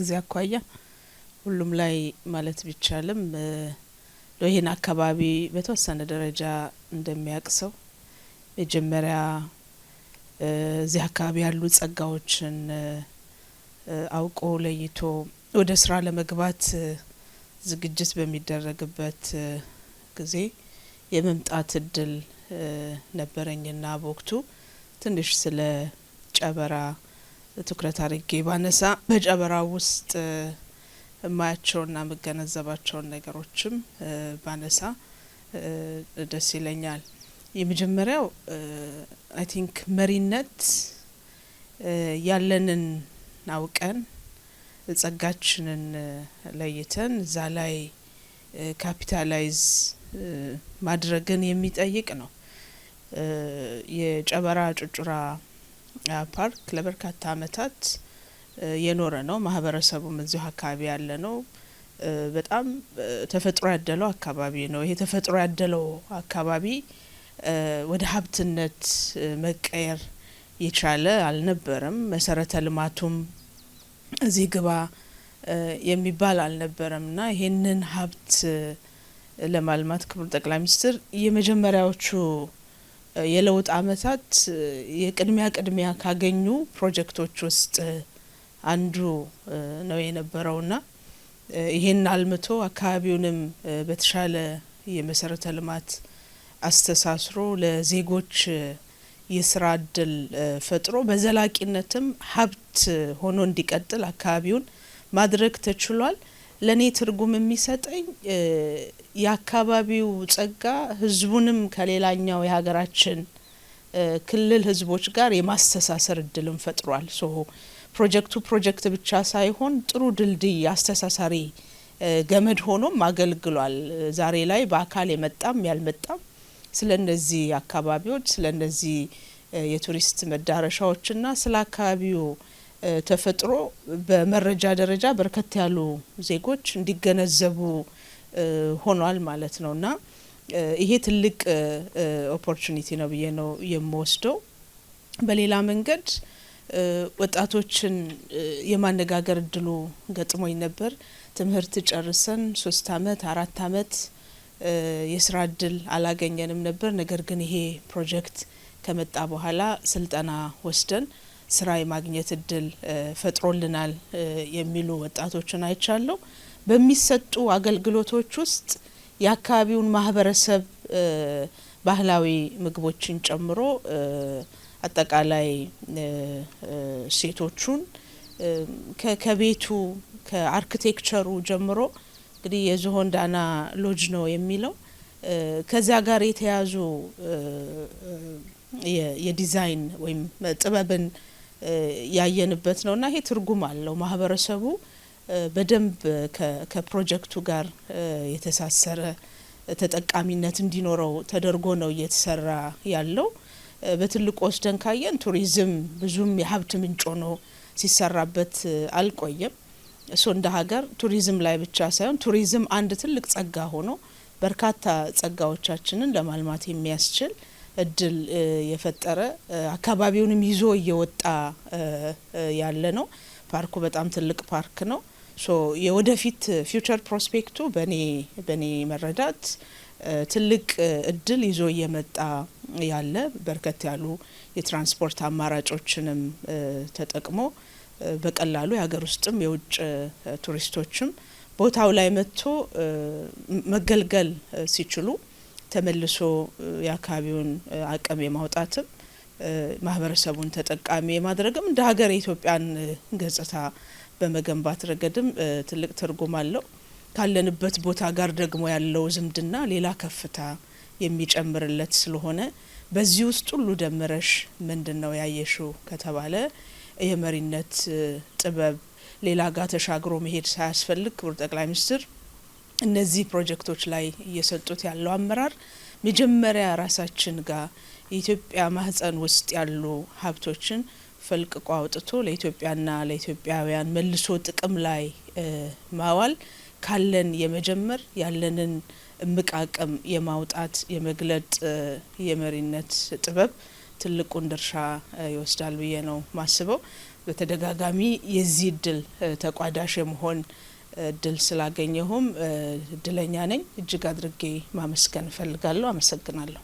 ከጊዜ አኳያ ሁሉም ላይ ማለት ቢቻልም ለይህን አካባቢ በተወሰነ ደረጃ እንደሚያቅሰው መጀመሪያ እዚህ አካባቢ ያሉ ጸጋዎችን አውቆ ለይቶ ወደ ስራ ለመግባት ዝግጅት በሚደረግበት ጊዜ የመምጣት እድል ነበረኝና በወቅቱ ትንሽ ስለ ጨበራ ትኩረት አድርጌ ባነሳ በጨበራ ውስጥ ማያቸውና መገነዘባቸውን ነገሮችም ባነሳ ደስ ይለኛል። የመጀመሪያው አይ ቲንክ መሪነት ያለንን አውቀን ጸጋችንን ለይተን እዛ ላይ ካፒታላይዝ ማድረግን የሚጠይቅ ነው። የጨበራ ጩርጩራ ፓርክ ለበርካታ አመታት የኖረ ነው። ማህበረሰቡም እዚሁ አካባቢ ያለ ነው። በጣም ተፈጥሮ ያደለው አካባቢ ነው። ይሄ ተፈጥሮ ያደለው አካባቢ ወደ ሀብትነት መቀየር የቻለ አልነበረም። መሰረተ ልማቱም እዚህ ግባ የሚባል አልነበረምና ይሄንን ሀብት ለማልማት ክቡር ጠቅላይ ሚኒስትር የመጀመሪያዎቹ የለውጥ አመታት የቅድሚያ ካገኙ ፕሮጀክቶች ውስጥ አንዱ ነው የነበረውና ይሄን አልምቶ አካባቢውንም በተሻለ የመሰረተ ልማት አስተሳስሮ ለዜጎች የስራ እድል ፈጥሮ በዘላቂነትም ሀብት ሆኖ እንዲቀጥል አካባቢውን ማድረግ ተችሏል። ለኔ ትርጉም የሚሰጠኝ የአካባቢው ጸጋ ህዝቡንም ከሌላኛው የሀገራችን ክልል ህዝቦች ጋር የማስተሳሰር እድልን ፈጥሯል። ፕሮጀክት ብቻ ሳይሆን ጥሩ ድልድይ አስተሳሳሪ ገመድ ሆኖም አገልግሏል። ዛሬ ላይ በአካል የመጣም ያልመጣም ስለነዚህ አካባቢዎች ስለነዚህ የቱሪስት መዳረሻዎችና ስለ አካባቢው ተፈጥሮ በመረጃ ደረጃ በርከት ያሉ ዜጎች እንዲገነዘቡ ሆኗል ማለት ነውና ይሄ ትልቅ ኦፖርቹኒቲ ነው ብዬ ነው የምወስደው። በሌላ መንገድ ወጣቶችን የማነጋገር እድሉ ገጥሞኝ ነበር። ትምህርት ጨርሰን 3 አመት 4 አመት የስራ እድል አላገኘንም ነበር። ነገር ግን ይሄ ፕሮጀክት ከመጣ በኋላ ስልጠና ወስደን ስራ የማግኘት እድል ፈጥሮልናል የሚሉ ወጣቶችን አይቻለሁ። በሚሰጡ አገልግሎቶች ውስጥ የአካባቢውን ማህበረሰብ ባህላዊ ምግቦችን ጨምሮ አጠቃላይ ሴቶቹን ከቤቱ ከአርኪቴክቸሩ ጀምሮ እንግዲህ የዝሆን ዳና ሎጅ ነው የሚለው ከዛ ጋር የተያዙ የዲዛይን ወይም ጥበብን ያየንበት ነውና ይሄ ትርጉም አለው። ማህበረሰቡ በደንብ ከፕሮጀክቱ ጋር የተሳሰረ ተጠቃሚነት እንዲኖረው ተደርጎ ነው እየተሰራ ያለው። በትልቁ ወስደን ካየን ቱሪዝም ብዙም የሀብት ምንጭ ሆኖ ሲሰራበት አልቆየም። እንደ ሀገር ቱሪዝም ላይ ብቻ ሳይሆን ቱሪዝም አንድ ትልቅ ጸጋ ሆኖ በርካታ ጸጋዎቻችንን ለማልማት የሚያስችል እድል የፈጠረ አካባቢውንም ይዞ እየወጣ ያለ ነው። ፓርኩ በጣም ትልቅ ፓርክ ነው። የወደፊት ፊውቸር ፕሮስፔክቱ በኔ መረዳት ትልቅ እድል ይዞ እየመጣ ያለ በርከት ያሉ የትራንስፖርት አማራጮችንም ተጠቅሞ በቀላሉ የሀገር ውስጥም የውጭ ቱሪስቶችም ቦታው ላይ መጥቶ መገልገል ሲችሉ ተመልሶ የአካባቢውን አቅም የማውጣትም ማህበረሰቡን ተጠቃሚ የማድረግም እንደ ሀገር የኢትዮጵያን ገጽታ በመገንባት ረገድም ትልቅ ትርጉም አለው። ካለንበት ቦታ ጋር ደግሞ ያለው ዝምድና ሌላ ከፍታ የሚጨምርለት ስለሆነ በዚህ ውስጥ ሁሉ ደምረሽ ምንድነው ያየሽው ከተባለ የመሪነት ጥበብ ሌላ ጋር ተሻግሮ መሄድ ሳያስፈልግ ክቡር ጠቅላይ ሚኒስትር እነዚህ ፕሮጀክቶች ላይ እየሰጡት ያለው አመራር መጀመሪያ ራሳችን ጋር የኢትዮጵያ ማህፀን ውስጥ ያሉ ሀብቶችን ፈልቅቆ አውጥቶ ለኢትዮጵያና ለኢትዮጵያውያን መልሶ ጥቅም ላይ ማዋል ካለን የመጀመር ያለንን እምቃቅም የማውጣት የመግለጥ የመሪነት ጥበብ ትልቁን ድርሻ ይወስዳል ብዬ ነው ማስበው። በተደጋጋሚ የዚህ ድል ተቋዳሽ መሆን ድል ስላገኘሁም እድለኛ ነኝ። እጅግ አድርጌ ማመስገን ፈልጋለሁ። አመሰግናለሁ።